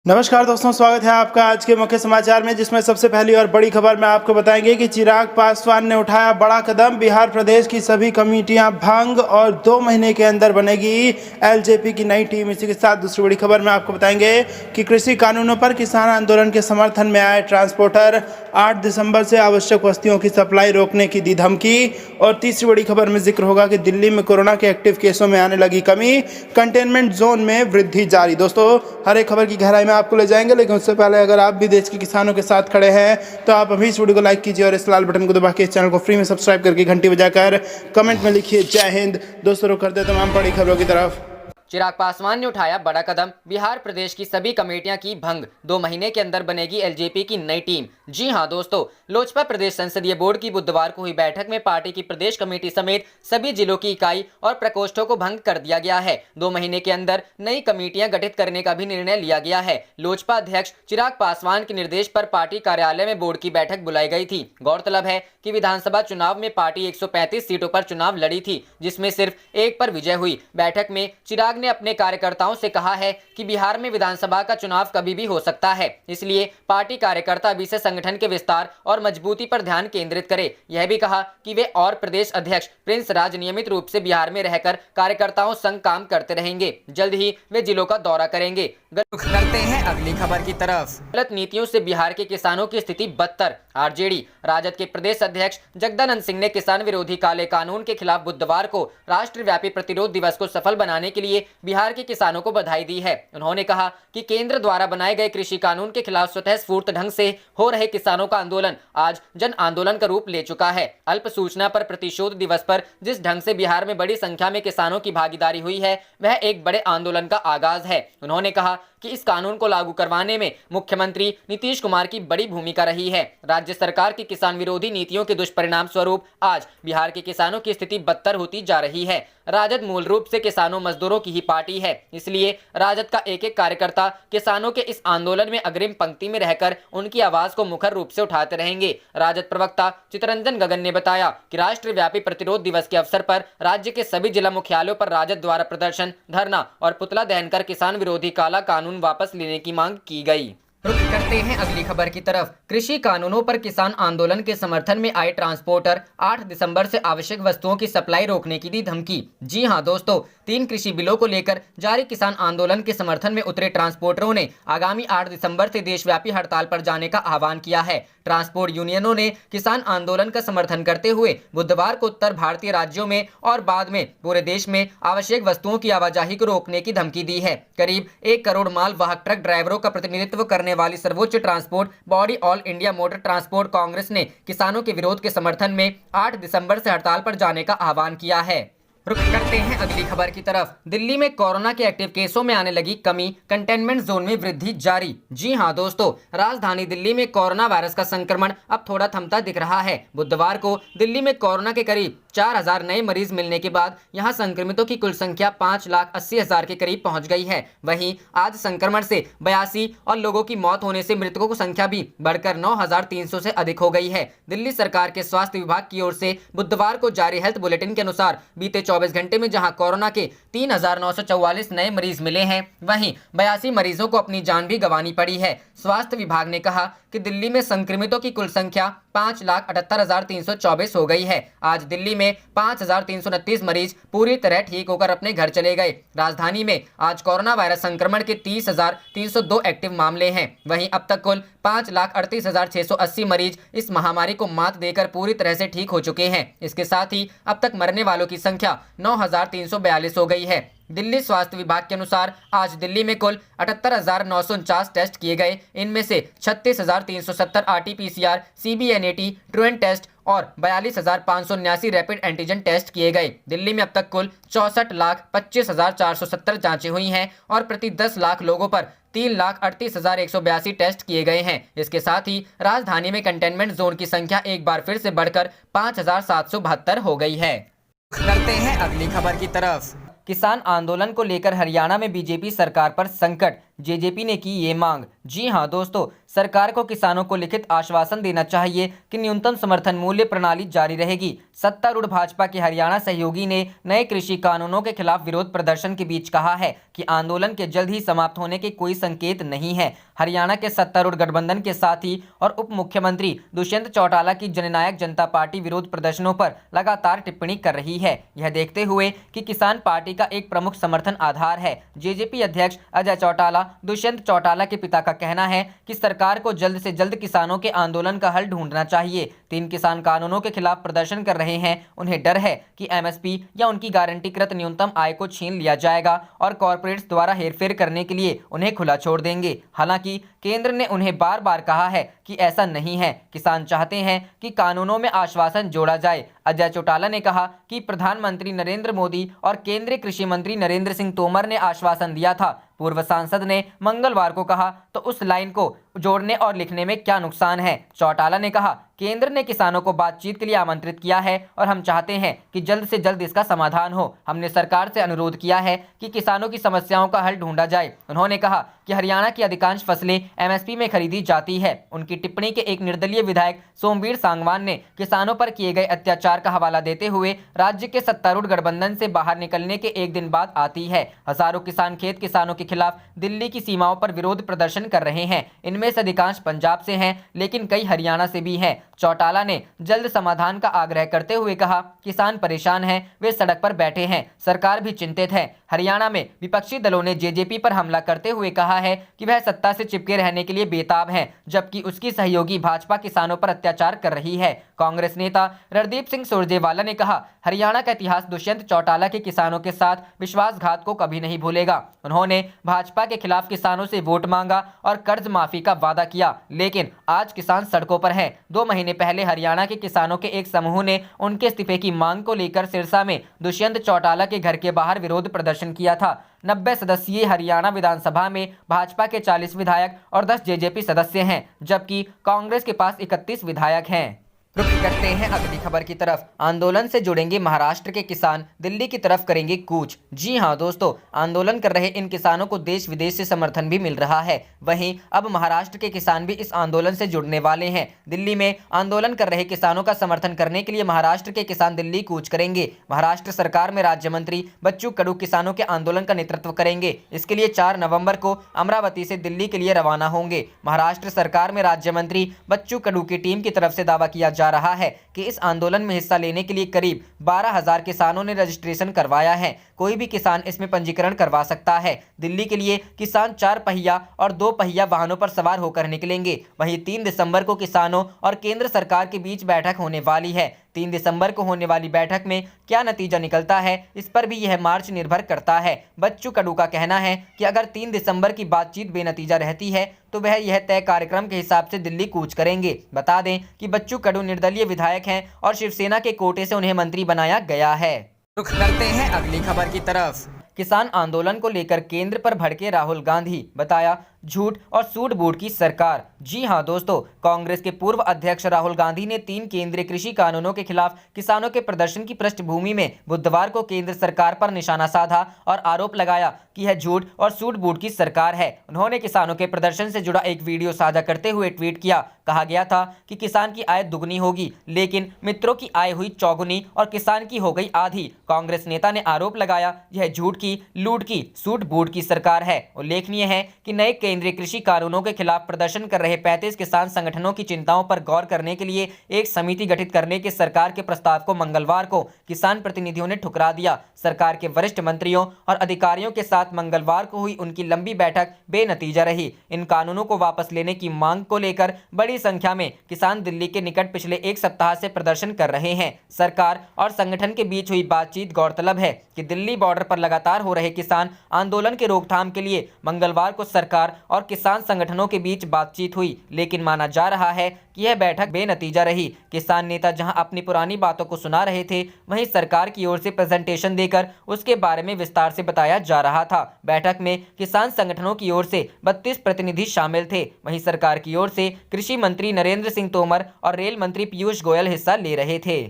नमस्कार दोस्तों, स्वागत है आपका आज के मुख्य समाचार में, जिसमें सबसे पहली और बड़ी खबर में आपको बताएंगे कि चिराग पासवान ने उठाया बड़ा कदम। बिहार प्रदेश की सभी कमेटियां भंग और 2 महीने के अंदर बनेगी एलजेपी की नई टीम। इसी के साथ दूसरी बड़ी खबर में आपको बताएंगे कि कृषि कानूनों पर किसान आंदोलन के समर्थन में आए ट्रांसपोर्टर 8 दिसंबर से आवश्यक वस्तुओं की सप्लाई रोकने की दी धमकी। और तीसरी बड़ी खबर में जिक्र होगा कि दिल्ली में कोरोना के एक्टिव केसों में आने लगी कमी, कंटेनमेंट जोन में वृद्धि जारी। दोस्तों, हर एक खबर की गहराई में आपको ले जाएंगे, लेकिन उससे पहले अगर आप भी देश के किसानों के साथ खड़े हैं तो आप अभी इस वीडियो को लाइक कीजिए और इस लाल बटन को दबा के इस चैनल को फ्री में सब्सक्राइब करके घंटी बजाकर कमेंट में लिखिए जय हिंद। दोस्तों, रुक करते तमाम बड़ी खबरों की तरफ। चिराग पासवान ने उठाया बड़ा कदम। बिहार प्रदेश की सभी कमेटियां की भंग, 2 महीने के अंदर बनेगी एलजेपी की नई टीम। जी हां दोस्तों, लोजपा प्रदेश संसदीय बोर्ड की बुधवार को हुई बैठक में पार्टी की प्रदेश कमेटी समेत सभी जिलों की इकाई और प्रकोष्ठों को भंग कर दिया गया है। 2 महीने के अंदर नई कमेटियां गठित करने का भी निर्णय लिया गया है। लोजपा अध्यक्ष चिराग पासवान के निर्देश पर पार्टी कार्यालय में बोर्ड की बैठक बुलाई गई थी। गौरतलब है कि विधानसभा चुनाव में पार्टी 135 सीटों पर चुनाव लड़ी थी, जिसमें सिर्फ एक पर विजय हुई। बैठक में चिराग ने अपने कार्यकर्ताओं से कहा है कि बिहार में विधानसभा का चुनाव कभी भी हो सकता है, इसलिए पार्टी कार्यकर्ता अभी से संगठन के विस्तार और मजबूती पर ध्यान केंद्रित करें। यह भी कहा कि वे और प्रदेश अध्यक्ष प्रिंस राज नियमित रूप से बिहार में रहकर कार्यकर्ताओं संग काम करते रहेंगे। जल्द ही वे जिलों का दौरा करेंगे। करते हैं अगली खबर की तरफ। गलत नीतियों से बिहार के किसानों की स्थिति बदतर। आरजेडी राजद के प्रदेश अध्यक्ष जगदानंद सिंह ने किसान विरोधी काले कानून के खिलाफ बुधवार को राष्ट्रव्यापी प्रतिरोध दिवस को सफल बनाने के लिए बिहार के किसानों को बधाई दी है। उन्होंने कहा कि केंद्र द्वारा बनाए गए कृषि कानून के खिलाफ स्वतः स्फूर्त ढंग से हो रहे किसानों का आंदोलन आज जन आंदोलन का रूप ले चुका है। अल्प सूचना पर प्रतिशोध दिवस पर जिस ढंग से बिहार में बड़ी संख्या में किसानों की भागीदारी हुई है, वह एक बड़े आंदोलन का आगाज है। उन्होंने कहा कि इस कानून को लागू करवाने में मुख्यमंत्री नीतीश कुमार की बड़ी भूमिका रही है। राज्य सरकार की किसान विरोधी नीतियों के दुष्परिणाम स्वरूप आज बिहार के किसानों की स्थिति बदतर होती जा रही है। राजद मूल रूप से किसानों मजदूरों की ही पार्टी है, इसलिए राजद का एक एक कार्यकर्ता किसानों के इस आंदोलन में अग्रिम पंक्ति में रहकर उनकी आवाज को मुखर रूप से उठाते रहेंगे। राजद प्रवक्ता चितरंजन गगन ने बताया कि राष्ट्रव्यापी प्रतिरोध दिवस के अवसर पर राज्य के सभी जिला मुख्यालयों पर राजद द्वारा प्रदर्शन, धरना और पुतला दहन कर किसान विरोधी काला कानून वापस लेने की मांग की गई। रुक करते हैं अगली खबर की तरफ। कृषि कानूनों पर किसान आंदोलन के समर्थन में आए ट्रांसपोर्टर 8 दिसंबर से आवश्यक वस्तुओं की सप्लाई रोकने की दी धमकी। जी हां दोस्तों, 3 कृषि बिलों को लेकर जारी किसान आंदोलन के समर्थन में उतरे ट्रांसपोर्टरों ने आगामी 8 दिसंबर से देशव्यापी हड़ताल पर जाने का आह्वान किया है। ट्रांसपोर्ट यूनियनों ने किसान आंदोलन का समर्थन करते हुए बुधवार को उत्तर भारतीय राज्यों में और बाद में पूरे देश में आवश्यक वस्तुओं की आवाजाही को रोकने की धमकी दी है। करीब 1 करोड़ माल वाहक ट्रक ड्राइवरों का प्रतिनिधित्व करने वाली सर्वोच्च transport body all India motor transport Congress ने किसानों के विरोध के समर्थन में 8 दिसंबर से हड़ताल पर जाने का आह्वान किया है। रुक करते हैं अगली खबर की तरफ। दिल्ली में कोरोना के एक्टिव केसों में आने लगी कमी, कंटेनमेंट जोन में वृद्धि जारी। जी हां दोस्तों, राजधानी दिल्ली में कोरोना वायरस का संक्रमण अब थोड़ा थमता दिख रहा है। बुधवार को दिल्ली में कोरोना के करीब 4000 नए मरीज मिलने के बाद यहां संक्रमितों की कुल संख्या 5,80,000 के करीब पहुंच गई है। वहीं आज संक्रमण से 82 और लोगों की मौत होने से मृतकों की संख्या भी बढ़कर 9,300 से अधिक हो गई है। दिल्ली सरकार के स्वास्थ्य विभाग की ओर से बुधवार को जारी हेल्थ बुलेटिन के अनुसार बीते 24 घंटे में जहां कोरोना के 3,944 नए मरीज मिले हैं, वहीं 82 मरीजों को अपनी जान भी गंवानी पड़ी है। स्वास्थ्य विभाग ने कहा कि दिल्ली में संक्रमितों की कुल संख्या 5,78,324 हो गई है। आज दिल्ली में 5,329 मरीज पूरी तरह ठीक होकर अपने घर चले गए। राजधानी में आज कोरोना वायरस संक्रमण के 30,302 एक्टिव मामले हैं। वहीं अब तक कुल 5,38,680 मरीज इस महामारी को मात देकर पूरी तरह से ठीक हो चुके हैं। इसके साथ ही अब तक मरने वालों की संख्या 9,342 हो गई है। दिल्ली स्वास्थ्य विभाग के अनुसार आज दिल्ली में कुल 78,949 टेस्ट किए गए। इनमें से 36,370 RT-PCR, CBNAT, ट्रूएंट टेस्ट और 42,579 रैपिड एंटीजन टेस्ट किए गए। दिल्ली में अब तक कुल 64,25,470 जांचें हुई हैं और प्रति 10 लाख लोगों पर 3,38,182 टेस्ट किए गए हैं। इसके साथ ही राजधानी में कंटेनमेंट जोन की संख्या एक बार फिर से बढ़कर 5,772 हो गई है। करते हैं अगली खबर की तरफ। किसान आंदोलन को लेकर हरियाणा में बीजेपी सरकार पर संकट, जेजेपी ने की ये मांग। जी हां दोस्तों, सरकार को किसानों को लिखित आश्वासन देना चाहिए कि न्यूनतम समर्थन मूल्य प्रणाली जारी रहेगी। सत्तारूढ़ भाजपा के हरियाणा सहयोगी ने नए कृषि कानूनों के खिलाफ विरोध प्रदर्शन के बीच कहा है कि आंदोलन के जल्द ही समाप्त होने के कोई संकेत नहीं है। हरियाणा के सत्तारूढ़ गठबंधन के साथी और उप मुख्यमंत्री दुष्यंत चौटाला की जननायक जनता पार्टी विरोध प्रदर्शनों पर लगातार टिप्पणी कर रही है। यह देखते हुए कि किसान पार्टी का एक प्रमुख समर्थन आधार है। जेजेपी अध्यक्ष अजय चौटाला, दुष्यंत चौटाला के पिता का कहना है कि सरकार को जल्द से जल्द किसानों के आंदोलन का हल ढूंढना चाहिए। 3 किसान कानूनों के खिलाफ प्रदर्शन कर रहे हैं। उन्हें डर है कि एमएसपी या उनकी गारंटीकृत न्यूनतम आय को छीन लिया जाएगा और कॉर्पोरेट्स द्वारा हेरफेर करने के लिए उन्हें खुला छोड़ देंगे। हालांकि केंद्र ने उन्हें बार बार कहा है कि ऐसा नहीं है। किसान चाहते हैं कि कानूनों में आश्वासन जोड़ा जाए। अजय चौटाला ने कहा कि प्रधानमंत्री नरेंद्र मोदी और केंद्रीय कृषि मंत्री नरेंद्र सिंह तोमर ने आश्वासन दिया था। पूर्व सांसद ने मंगलवार को कहा तो उस लाइन को जोड़ने और लिखने में क्या नुकसान है। चौटाला ने कहा, केंद्र ने किसानों को बातचीत के लिए आमंत्रित किया है और हम चाहते हैं कि जल्द से जल्द इसका समाधान हो। हमने सरकार से अनुरोध किया है कि किसानों की समस्याओं का हल ढूंढा जाए। उन्होंने कहा कि हरियाणा की अधिकांश फसलें एमएसपी में खरीदी जाती है। उनकी टिप्पणी के एक निर्दलीय विधायक सोमवीर सांगवान ने किसानों पर किए गए अत्याचार का हवाला देते हुए राज्य के सत्तारूढ़ गठबंधन से बाहर निकलने के एक दिन बाद आती है। हजारों किसान खेत किसानों के खिलाफ दिल्ली की सीमाओं पर विरोध प्रदर्शन कर रहे हैं। इनमें से अधिकांश पंजाब से हैं, लेकिन कई हरियाणा से भी हैं। चौटाला ने जल्द समाधान का आग्रह करते हुए कहा, किसान परेशान हैं, वे सड़क पर बैठे हैं, सरकार भी चिंतित है। हरियाणा में विपक्षी दलों ने जेजेपी पर हमला करते हुए कहा है कि वह सत्ता से चिपके रहने के लिए बेताब है, जबकि उसकी सहयोगी भाजपा किसानों पर अत्याचार कर रही है। कांग्रेस नेता रणदीप सिंह सुरजेवाला ने कहा, हरियाणा का इतिहास दुष्यंत चौटाला के किसानों के साथ विश्वासघात को कभी नहीं भूलेगा। उन्होंने भाजपा के खिलाफ किसानों से वोट मांगा और कर्ज माफी का वादा किया, लेकिन आज किसान सड़कों पर हैं। 2 महीने पहले हरियाणा के किसानों के एक समूह ने उनके इस्तीफे की मांग को लेकर सिरसा में दुष्यंत चौटाला के घर के बाहर विरोध प्रदर्शन किया था। 90 सदस्यीय हरियाणा विधानसभा में भाजपा के 40 विधायक और 10 जेजेपी सदस्य हैं, जबकि कांग्रेस के पास 31 विधायक हैं। रुक करते हैं अगली खबर की तरफ। आंदोलन से जुड़ेंगे महाराष्ट्र के किसान, दिल्ली की तरफ करेंगे कूच। जी हां दोस्तों, आंदोलन कर रहे इन किसानों को देश विदेश से समर्थन भी मिल रहा है। वहीं अब महाराष्ट्र के किसान भी इस आंदोलन से जुड़ने वाले हैं। दिल्ली में आंदोलन कर रहे किसानों का समर्थन करने के लिए महाराष्ट्र के किसान दिल्ली कूच करेंगे। महाराष्ट्र सरकार में राज्य मंत्री बच्चू कडू किसानों के आंदोलन का नेतृत्व करेंगे। इसके लिए 4 नवंबर को अमरावती से दिल्ली के लिए रवाना होंगे। महाराष्ट्र सरकार में राज्य मंत्री बच्चू कडू की टीम की तरफ से दावा किया जा रहा है कि इस आंदोलन में हिस्सा लेने के लिए करीब 12,000 किसानों ने रजिस्ट्रेशन करवाया है। कोई भी किसान इसमें पंजीकरण करवा सकता है। दिल्ली के लिए किसान 4 पहिया और 2 पहिया वाहनों पर सवार होकर निकलेंगे। वहीं 3 दिसंबर को किसानों और केंद्र सरकार के बीच बैठक होने वाली है। 3 दिसंबर को होने वाली बैठक में क्या नतीजा निकलता है, इस पर भी यह मार्च निर्भर करता है। बच्चू कडू का कहना है कि अगर 3 दिसंबर की बातचीत बेनतीजा रहती है तो वह यह तय कार्यक्रम के हिसाब से दिल्ली कूच करेंगे। बता दें कि बच्चू कडू निर्दलीय विधायक हैं और शिवसेना के कोटे से उन्हें मंत्री बनाया गया है। रुख करते हैं अगली खबर की तरफ। किसान आंदोलन को लेकर केंद्र पर भड़के राहुल गांधी, बताया झूठ और सूट-बूट की सरकार। जी हां दोस्तों, कांग्रेस के पूर्व अध्यक्ष राहुल गांधी ने 3 केंद्रीय कृषि कानूनों के खिलाफ किसानों के प्रदर्शन की पृष्ठभूमि में बुधवार को केंद्र सरकार पर निशाना साधा और आरोप लगाया कि यह झूठ और सूट-बूट की सरकार है। उन्होंने किसानों के प्रदर्शन से जुड़ा एक वीडियो साझा करते हुए ट्वीट किया। कहा गया था कि किसान की आय दुगनी होगी, लेकिन मित्रों की आय हुई चौगुनी और किसान की हो गई आधी। कांग्रेस नेता ने आरोप लगाया, यह झूठ की, लूट की, सूट-बूट की सरकार है। उल्लेखनीय है कि नए केंद्रीय कृषि कानूनों के खिलाफ प्रदर्शन कर रहे 35 किसान संगठनों की चिंताओं पर गौर करने के लिए एक समिति गठित करने के सरकार के प्रस्ताव को मंगलवार को किसान प्रतिनिधियों ने ठुकरा दिया। सरकार के वरिष्ठ मंत्रियों और अधिकारियों के साथ मंगलवार को हुई उनकी लंबी बैठक बेनतीजा रही। इन कानूनों को वापस लेने की मांग को लेकर बड़ी संख्या में किसान दिल्ली के निकट पिछले 1 सप्ताह से प्रदर्शन कर रहे हैं। सरकार और संगठन के बीच हुई बातचीत गौरतलब है कि दिल्ली बॉर्डर पर लगातार हो रहे किसान आंदोलन के रोकथाम के लिए मंगलवार को सरकार और किसान संगठनों के बीच बातचीत हुई, लेकिन माना जा रहा है कि यह बैठक बेनतीजा रही। किसान नेता जहां अपनी पुरानी बातों को सुना रहे थे, वहीं सरकार की ओर से प्रेजेंटेशन देकर उसके बारे में विस्तार से बताया जा रहा था। बैठक में किसान संगठनों की ओर से 32 प्रतिनिधि शामिल थे। वहीं सरकार की ओर से कृषि मंत्री नरेंद्र सिंह तोमर और रेल मंत्री पीयूष गोयल हिस्सा ले रहे थे।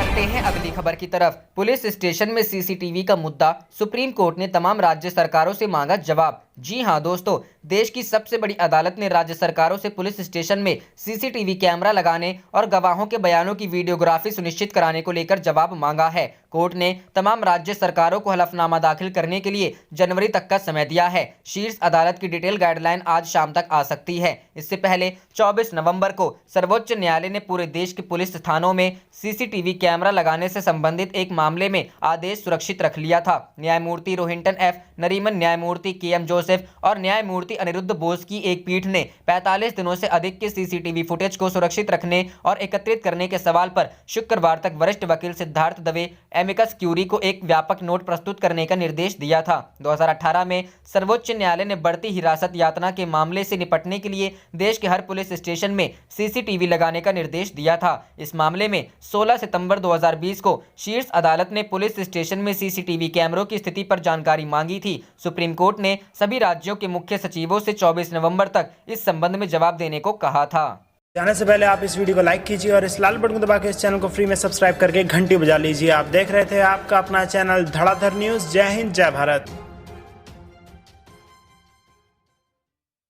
करते हैं अगली खबर की तरफ। पुलिस स्टेशन में सीसीटीवी का मुद्दा, सुप्रीम कोर्ट ने तमाम राज्य सरकारों से मांगा जवाब। जी हां दोस्तों, देश की सबसे बड़ी अदालत ने राज्य सरकारों से पुलिस स्टेशन में सीसीटीवी कैमरा लगाने और गवाहों के बयानों की वीडियोग्राफी सुनिश्चित कराने को लेकर जवाब मांगा है। कोर्ट ने तमाम राज्य सरकारों को हलफनामा दाखिल करने के लिए जनवरी तक का समय दिया है। शीर्ष अदालत की डिटेल गाइडलाइन आज शाम तक आ सकती है। इससे पहले 24 नवंबर को सर्वोच्च न्यायालय ने पूरे देश के पुलिस थानों में सीसीटीवी कैमरा लगाने से संबंधित एक मामले में आदेश सुरक्षित रख लिया था। न्यायमूर्ति रोहिंटन एफ नरीमन, न्यायमूर्ति के.एम. जोसेफ और न्यायमूर्ति अनिरुद्ध बोस की एक पीठ ने 45 दिनों से अधिक के सीसीटीवी फुटेज को सुरक्षित रखने और एकत्रित करने के सवाल पर शुक्रवार तक वरिष्ठ वकील सिद्धार्थ दवे, एमिकस क्यूरी को एक व्यापक नोट प्रस्तुत करने का निर्देश दिया था। 2018 में सर्वोच्च न्यायालय ने बढ़ती हिरासत यातना के मामले से निपटने के लिए देश के हर पुलिस स्टेशन में सीसीटीवी लगाने का निर्देश दिया था। इस मामले में 16 सितंबर 2020 को शीर्ष अदालत ने पुलिस स्टेशन में सीसीटीवी कैमरों की स्थिति पर जानकारी मांगी थी। सुप्रीम कोर्ट ने सभी राज्यों के मुख्य सचिवों से 24 नवंबर तक इस संबंध में जवाब देने को कहा था। जाने से पहले आप इस वीडियो को लाइक कीजिए और इस लाल बटन को दबा के इस चैनल को फ्री में सब्सक्राइब करके घंटी बजा लीजिए। आप देख रहे थे आपका अपना चैनल धड़ाधड़ न्यूज। जय हिंद, जय भारत।